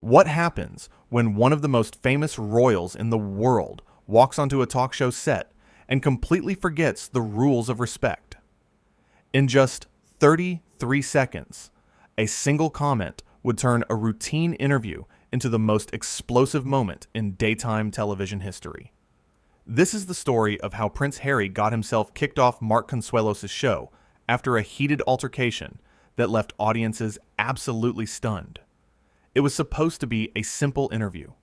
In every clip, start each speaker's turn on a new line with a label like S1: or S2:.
S1: What happens when one of the most famous royals in the world walks onto a talk show set and completely forgets the rules of respect? In just 33 seconds, a single comment would turn a routine interview into the most explosive moment in daytime television history. This is the story of how Prince Harry got himself kicked off Mark Consuelos' show after a heated altercation that left audiences absolutely stunned. It was supposed to be a simple interview.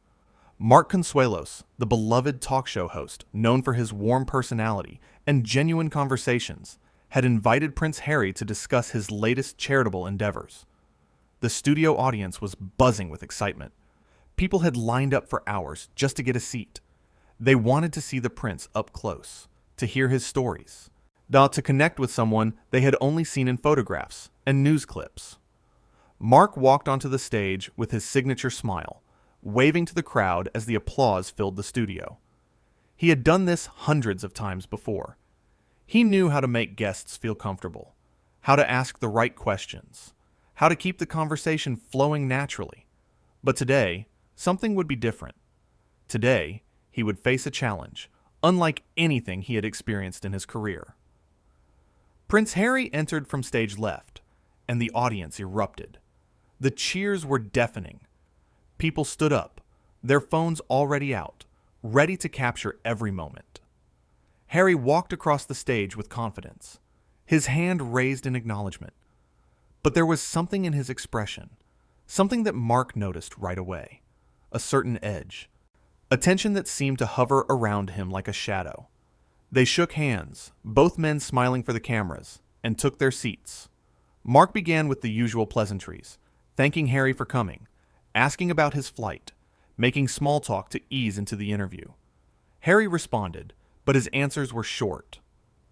S1: Mark Consuelos, the beloved talk show host known for his warm personality and genuine conversations, had invited Prince Harry to discuss his latest charitable endeavors. The studio audience was buzzing with excitement. People had lined up for hours just to get a seat. They wanted to see the prince up close, to hear his stories, to connect with someone they had only seen in photographs and news clips. Mark walked onto the stage with his signature smile, waving to the crowd as the applause filled the studio. He had done this hundreds of times before. He knew how to make guests feel comfortable, how to ask the right questions, how to keep the conversation flowing naturally. But today, something would be different. Today, he would face a challenge, unlike anything he had experienced in his career. Prince Harry entered from stage left, and the audience erupted. The cheers were deafening. People stood up, their phones already out, ready to capture every moment. Harry walked across the stage with confidence, his hand raised in acknowledgement. But there was something in his expression, something that Mark noticed right away, a certain edge, a tension that seemed to hover around him like a shadow. They shook hands, both men smiling for the cameras, and took their seats. Mark began with the usual pleasantries, thanking Harry for coming, asking about his flight, making small talk to ease into the interview. Harry responded, but his answers were short,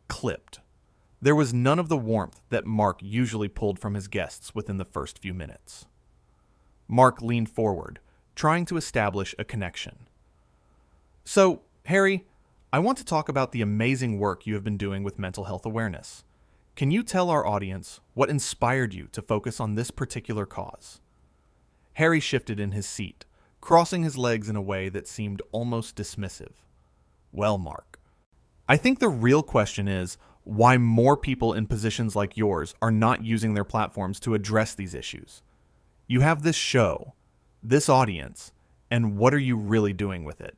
S1: clipped. There was none of the warmth that Mark usually pulled from his guests within the first few minutes. Mark leaned forward, trying to establish a connection. So, Harry, I want to talk about the amazing work you have been doing with mental health awareness. Can you tell our audience what inspired you to focus on this particular cause? Harry shifted in his seat, crossing his legs in a way that seemed almost dismissive. Well, Mark, I think the real question is why more people in positions like yours are not using their platforms to address these issues. You have this show, this audience, and what are you really doing with it?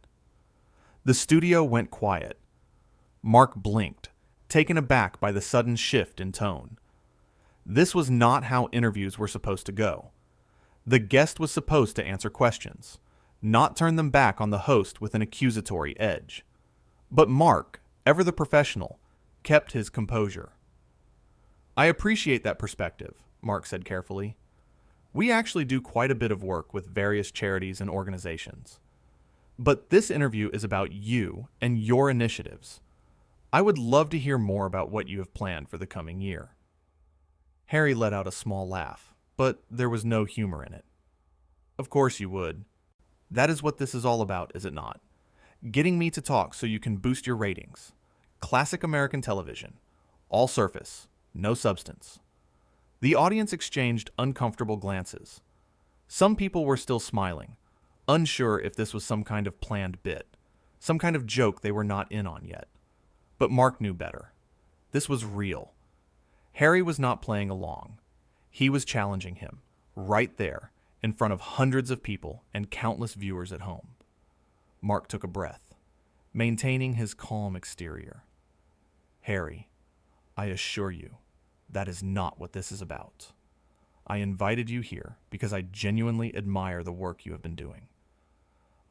S1: The studio went quiet. Mark blinked, taken aback by the sudden shift in tone. This was not how interviews were supposed to go. The guest was supposed to answer questions, not turn them back on the host with an accusatory edge. But Mark, ever the professional, kept his composure. I appreciate that perspective, Mark said carefully. We actually do quite a bit of work with various charities and organizations. But this interview is about you and your initiatives. I would love to hear more about what you have planned for the coming year. Harry let out a small laugh, but there was no humor in it. Of course you would. That is what this is all about, is it not? Getting me to talk so you can boost your ratings. Classic American television. All surface, no substance. The audience exchanged uncomfortable glances. Some people were still smiling, unsure if this was some kind of planned bit, some kind of joke they were not in on yet. But Mark knew better. This was real. Harry was not playing along. He was challenging him, right there, in front of hundreds of people and countless viewers at home. Mark took a breath, maintaining his calm exterior. Harry, I assure you, that is not what this is about. I invited you here because I genuinely admire the work you have been doing.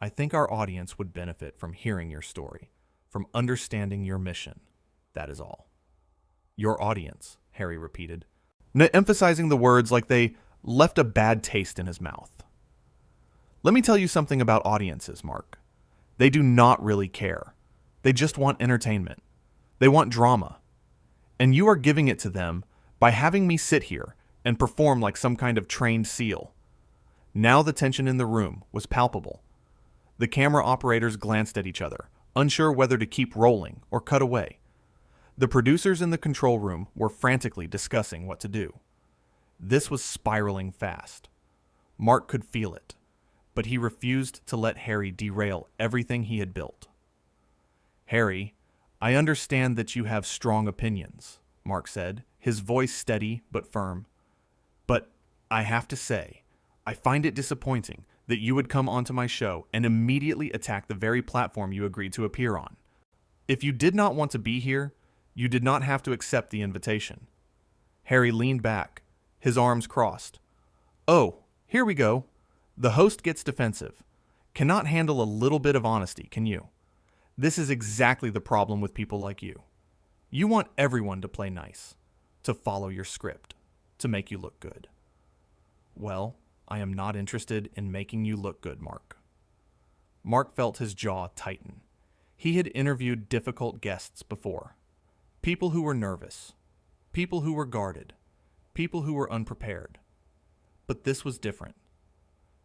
S1: I think our audience would benefit from hearing your story, from understanding your mission. That is all. Your audience, Harry repeated, emphasizing the words like they left a bad taste in his mouth. Let me tell you something about audiences, Mark. They do not really care. They just want entertainment. They want drama. And you are giving it to them by having me sit here and perform like some kind of trained SEAL. Now the tension in the room was palpable. The camera operators glanced at each other, unsure whether to keep rolling or cut away. The producers in the control room were frantically discussing what to do. This was spiraling fast. Mark could feel it. but he refused to let Harry derail everything he had built. "Harry, I understand that you have strong opinions," Mark said, his voice steady but firm. "But I have to say, I find it disappointing that you would come onto my show and immediately attack the very platform you agreed to appear on. If you did not want to be here, you did not have to accept the invitation." Harry leaned back, his arms crossed. "Oh, here we go. The host gets defensive. Cannot handle a little bit of honesty, can you? This is exactly the problem with people like you. You want everyone to play nice, to follow your script, to make you look good. Well, I am not interested in making you look good, Mark." Mark felt his jaw tighten. He had interviewed difficult guests before. People who were nervous, people who were guarded, people who were unprepared. But this was different.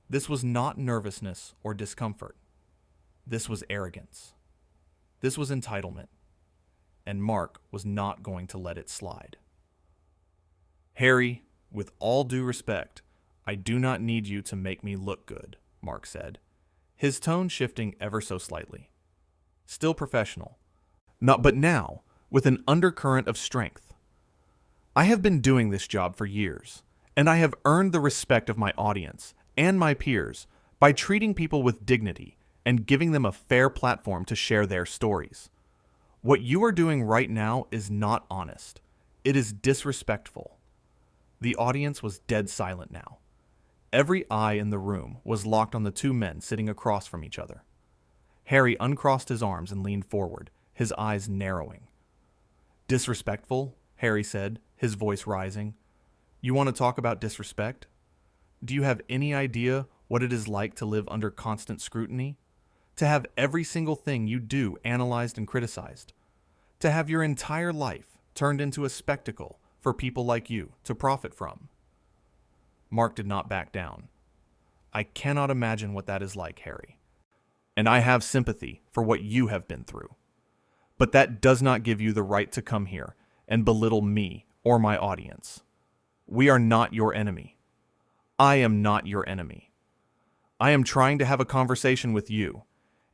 S1: This was not nervousness or discomfort. This was arrogance. This was entitlement. And Mark was not going to let it slide. "Harry, with all due respect, I do not need you to make me look good," Mark said, his tone shifting ever so slightly. Still professional, but now with an undercurrent of strength. "I have been doing this job for years, and I have earned the respect of my audience and my peers by treating people with dignity and giving them a fair platform to share their stories. What you are doing right now is not honest. It is disrespectful." The audience was dead silent now. Every eye in the room was locked on the two men sitting across from each other. Harry uncrossed his arms and leaned forward, his eyes narrowing. "Disrespectful?" Harry said, his voice rising. "You want to talk about disrespect? Do you have any idea what it is like to live under constant scrutiny? To have every single thing you do analyzed and criticized? To have your entire life turned into a spectacle for people like you to profit from?" Mark did not back down. "I cannot imagine what that is like, Harry. And I have sympathy for what you have been through. But that does not give you the right to come here and belittle me or my audience. We are not your enemy. I am not your enemy. I am trying to have a conversation with you,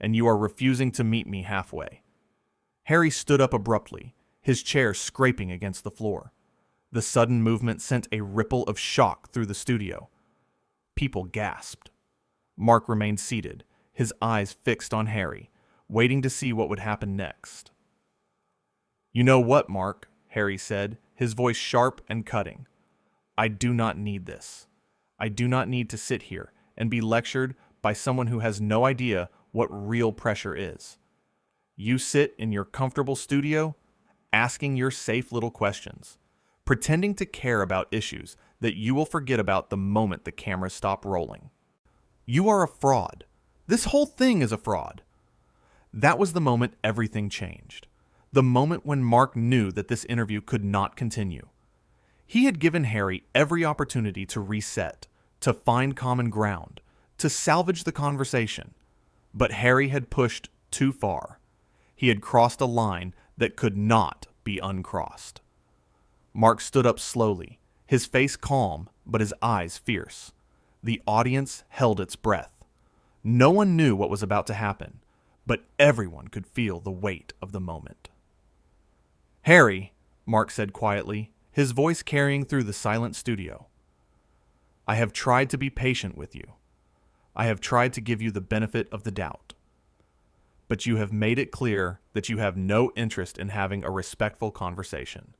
S1: and you are refusing to meet me halfway." Harry stood up abruptly, his chair scraping against the floor. The sudden movement sent a ripple of shock through the studio. People gasped. Mark remained seated, his eyes fixed on Harry, waiting to see what would happen next. "You know what, Mark?" Harry said, his voice sharp and cutting. "I do not need this. I do not need to sit here and be lectured by someone who has no idea what real pressure is. You sit in your comfortable studio, asking your safe little questions, pretending to care about issues that you will forget about the moment the cameras stop rolling. You are a fraud. This whole thing is a fraud." That was the moment everything changed. The moment when Mark knew that this interview could not continue. He had given Harry every opportunity to reset, to find common ground, to salvage the conversation. But Harry had pushed too far. He had crossed a line that could not be uncrossed. Mark stood up slowly, his face calm, but his eyes fierce. The audience held its breath. No one knew what was about to happen, but everyone could feel the weight of the moment. "Harry," Mark said quietly, his voice carrying through the silent studio, "I have tried to be patient with you. I have tried to give you the benefit of the doubt. But you have made it clear that you have no interest in having a respectful conversation.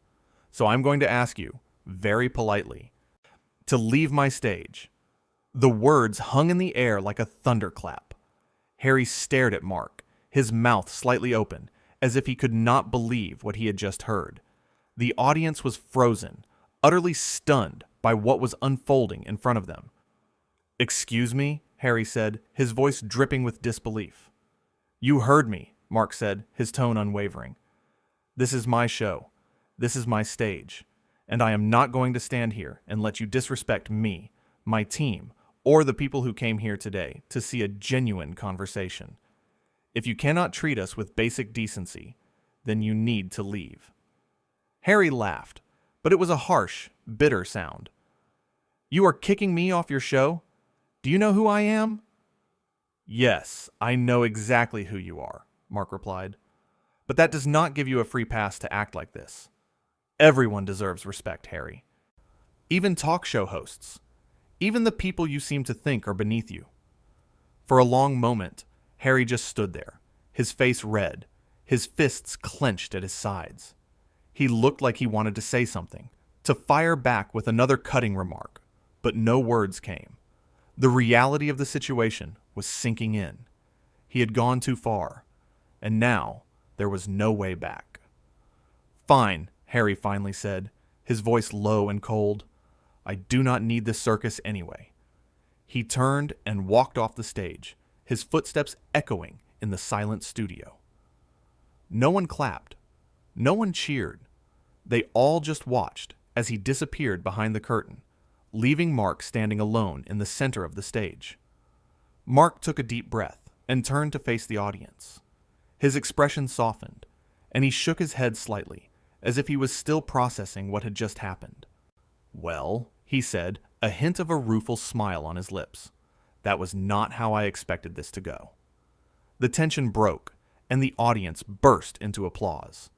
S1: So I'm going to ask you, very politely, to leave my stage." The words hung in the air like a thunderclap. Harry stared at Mark, his mouth slightly open, as if he could not believe what he had just heard. The audience was frozen, utterly stunned by what was unfolding in front of them. "Excuse me?" Harry said, his voice dripping with disbelief. "You heard me," Mark said, his tone unwavering. "This is my show. This is my stage. And I am not going to stand here and let you disrespect me, my team, or the people who came here today to see a genuine conversation. If you cannot treat us with basic decency, then you need to leave." Harry laughed, but it was a harsh, bitter sound. "You are kicking me off your show? Do you know who I am? Yes, I know exactly who you are, Mark replied. But that does not give you a free pass to act like this. Everyone deserves respect, Harry. Even talk show hosts. Even the people you seem to think are beneath you. For a long moment, Harry just stood there, his face red, his fists clenched at his sides. He looked like he wanted to say something, to fire back with another cutting remark, but no words came. The reality of the situation was sinking in. He had gone too far, and now there was no way back. Fine, Harry finally said, his voice low and cold. I do not need this circus anyway. He turned and walked off the stage, his footsteps echoing in the silent studio. No one clapped. No one cheered. They all just watched as he disappeared behind the curtain, leaving Mark standing alone in the center of the stage. Mark took a deep breath and turned to face the audience. His expression softened, and he shook his head slightly, as if he was still processing what had just happened. Well, he said, a hint of a rueful smile on his lips. That was not how I expected this to go. The tension broke, and the audience burst into applause.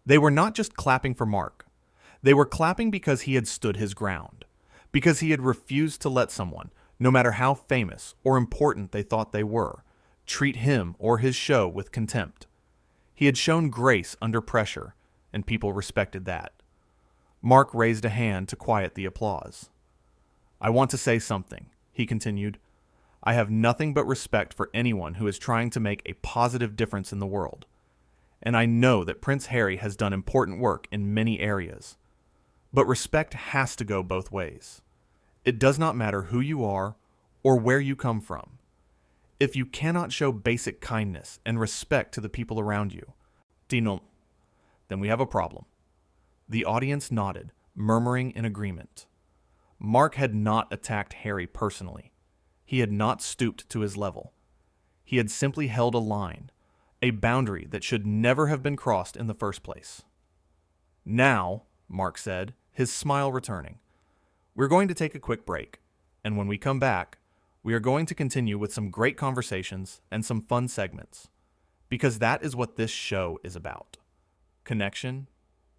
S1: They were not just clapping for Mark. They were clapping because he had stood his ground, because he had refused to let someone, no matter how famous or important they thought they were, treat him or his show with contempt. He had shown grace under pressure, and people respected that. Mark raised a hand to quiet the applause. I want to say something, he continued. I have nothing but respect for anyone who is trying to make a positive difference in the world. And I know that Prince Harry has done important work in many areas. But respect has to go both ways. It does not matter who you are or where you come from. If you cannot show basic kindness and respect to the people around you, then we have a problem. The audience nodded, murmuring in agreement. Mark had not attacked Harry personally. He had not stooped to his level. He had simply held a line, a boundary that should never have been crossed in the first place. Now, Mark said, his smile returning, we're going to take a quick break, and when we come back, we are going to continue with some great conversations and some fun segments, because that is what this show is about. Connection,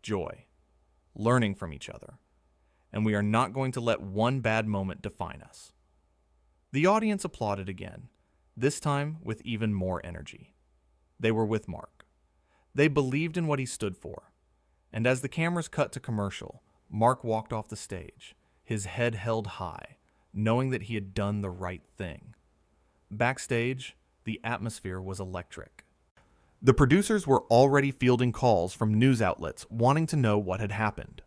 S1: joy, learning from each other, and we are not going to let one bad moment define us. The audience applauded again, this time with even more energy. They were with Mark. They believed in what he stood for, and as the cameras cut to commercial, Mark walked off the stage, his head held high, knowing that he had done the right thing. Backstage, the atmosphere was electric. The producers were already fielding calls from news outlets wanting to know what had happened.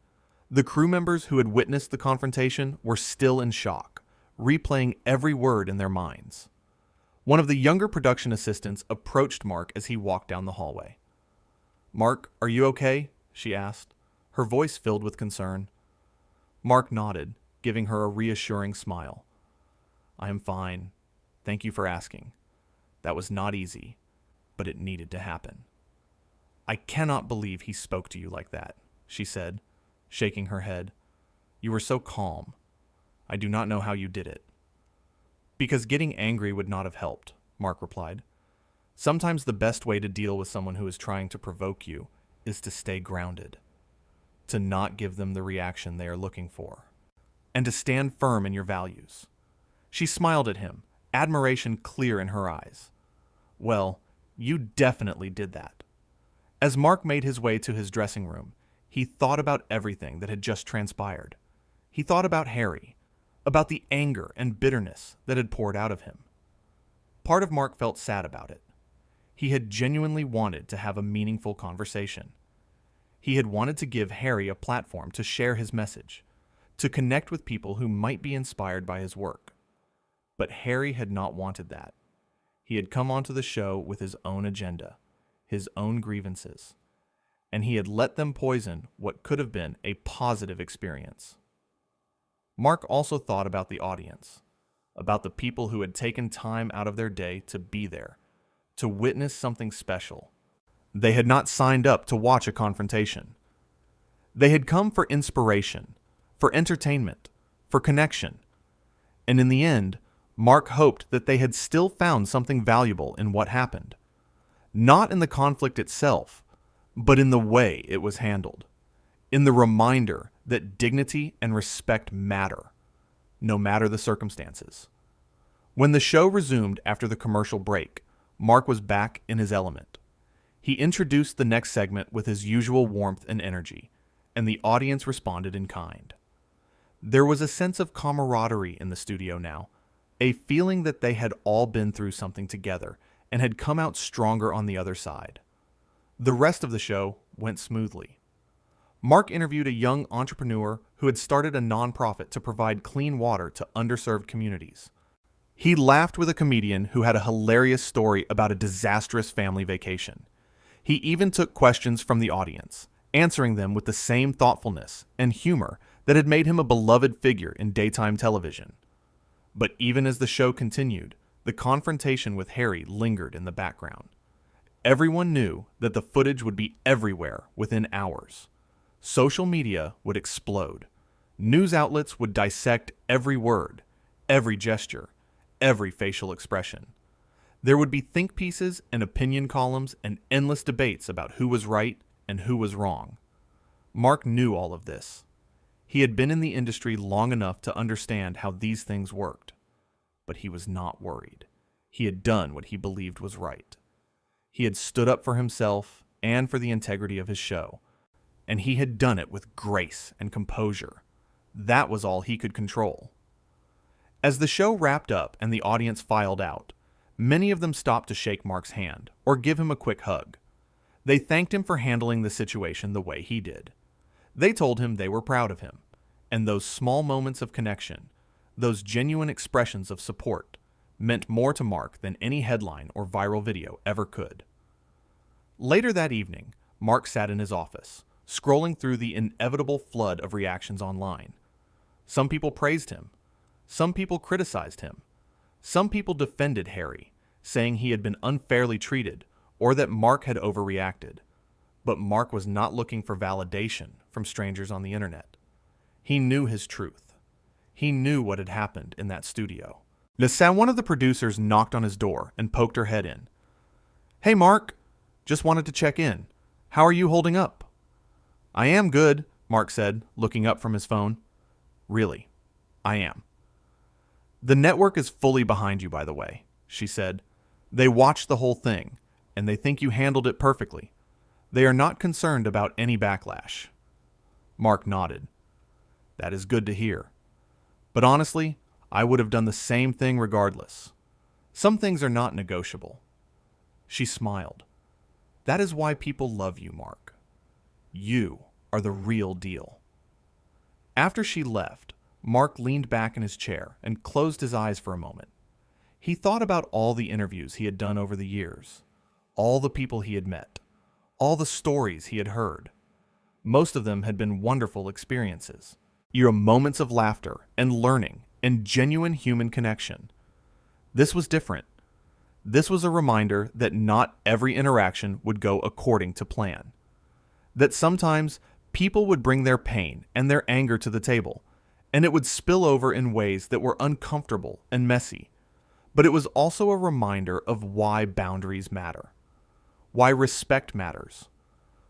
S1: The crew members who had witnessed the confrontation were still in shock, replaying every word in their minds. One of the younger production assistants approached Mark as he walked down the hallway. "Mark, are you okay?" she asked, her voice filled with concern. Mark nodded, giving her a reassuring smile. "I am fine. Thank you for asking. That was not easy, but it needed to happen." "I cannot believe he spoke to you like that," she said, shaking her head. "You were so calm. I do not know how you did it." "Because getting angry would not have helped," Mark replied. "Sometimes the best way to deal with someone who is trying to provoke you is to stay grounded, to not give them the reaction they are looking for, and to stand firm in your values." She smiled at him, admiration clear in her eyes. "Well, you definitely did that." As Mark made his way to his dressing room, he thought about everything that had just transpired. He thought about Harry, about the anger and bitterness that had poured out of him. Part of Mark felt sad about it. He had genuinely wanted to have a meaningful conversation. He had wanted to give Harry a platform to share his message, to connect with people who might be inspired by his work. But Harry had not wanted that. He had come onto the show with his own agenda, his own grievances, and he had let them poison what could have been a positive experience. Mark also thought about the audience, about the people who had taken time out of their day to be there, to witness something special. They had not signed up to watch a confrontation. They had come for inspiration, for entertainment, for connection. And in the end, Mark hoped that they had still found something valuable in what happened. Not in the conflict itself, but in the way it was handled. In the reminder that dignity and respect matter, no matter the circumstances. When the show resumed after the commercial break, Mark was back in his element. He introduced the next segment with his usual warmth and energy, and the audience responded in kind. There was a sense of camaraderie in the studio now, a feeling that they had all been through something together and had come out stronger on the other side. The rest of the show went smoothly. Mark interviewed a young entrepreneur who had started a nonprofit to provide clean water to underserved communities. He laughed with a comedian who had a hilarious story about a disastrous family vacation. He even took questions from the audience, answering them with the same thoughtfulness and humor that had made him a beloved figure in daytime television. But even as the show continued, the confrontation with Harry lingered in the background. Everyone knew that the footage would be everywhere within hours. Social media would explode. News outlets would dissect every word, every gesture, every facial expression. There would be think pieces and opinion columns and endless debates about who was right and who was wrong. Mark knew all of this. He had been in the industry long enough to understand how these things worked. But he was not worried. He had done what he believed was right. He had stood up for himself and for the integrity of his show, and he had done it with grace and composure. That was all he could control. As the show wrapped up and the audience filed out, many of them stopped to shake Mark's hand or give him a quick hug. They thanked him for handling the situation the way he did. They told him they were proud of him, and those small moments of connection, those genuine expressions of support, meant more to Mark than any headline or viral video ever could. Later that evening, Mark sat in his office, scrolling through the inevitable flood of reactions online. Some people praised him. Some people criticized him. Some people defended Harry, saying he had been unfairly treated or that Mark had overreacted. But Mark was not looking for validation from strangers on the internet. He knew his truth. He knew what had happened in that studio. One of the producers knocked on his door and poked her head in. "Hey, Mark. Just wanted to check in. How are you holding up?" "I am good," Mark said, looking up from his phone. "Really, I am." "The network is fully behind you, by the way," she said. "They watched the whole thing, and they think you handled it perfectly. They are not concerned about any backlash." Mark nodded. "That is good to hear. But honestly, I would have done the same thing regardless. Some things are not negotiable." She smiled. "That is why people love you, Mark. You are the real deal." After she left, Mark leaned back in his chair and closed his eyes for a moment. He thought about all the interviews he had done over the years, all the people he had met, all the stories he had heard. Most of them had been wonderful experiences. Moments of laughter and learning and genuine human connection. This was different. This was a reminder that not every interaction would go according to plan. That sometimes people would bring their pain and their anger to the table, and it would spill over in ways that were uncomfortable and messy. But it was also a reminder of why boundaries matter, why respect matters,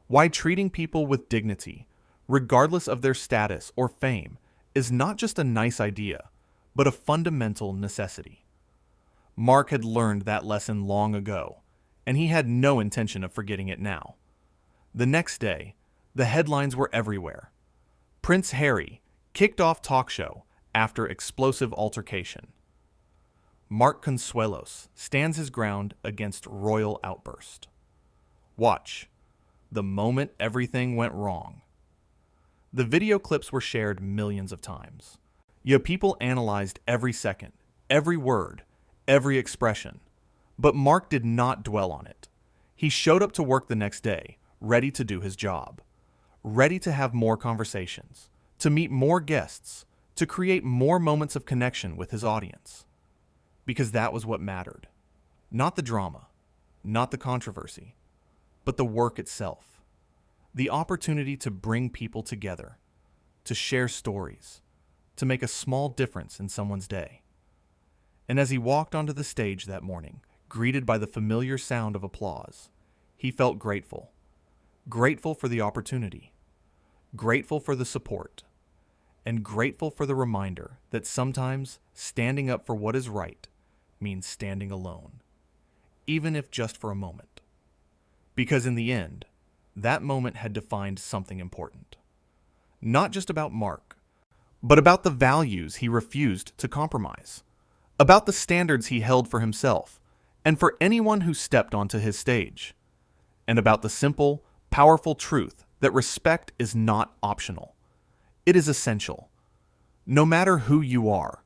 S1: why treating people with dignity, regardless of their status or fame, is not just a nice idea, but a fundamental necessity. Mark had learned that lesson long ago, and he had no intention of forgetting it now. The next day, the headlines were everywhere. Prince Harry kicked off talk show after explosive altercation. Mark Consuelos stands his ground against royal outburst. Watch. The moment everything went wrong. The video clips were shared millions of times. People analyzed every second, every word, every expression. But Mark did not dwell on it. He showed up to work the next day, ready to do his job, ready to have more conversations, to meet more guests, to create more moments of connection with his audience. Because that was what mattered. Not the drama, not the controversy, but the work itself. The opportunity to bring people together, to share stories, to make a small difference in someone's day. And as he walked onto the stage that morning, greeted by the familiar sound of applause, he felt grateful. Grateful for the opportunity. Grateful for the support. And grateful for the reminder that sometimes standing up for what is right means standing alone, even if just for a moment. Because in the end, that moment had defined something important. Not just about Mark, but about the values he refused to compromise, about the standards he held for himself and for anyone who stepped onto his stage, and about the simple, powerful truth that respect is not optional. It is essential. No matter who you are,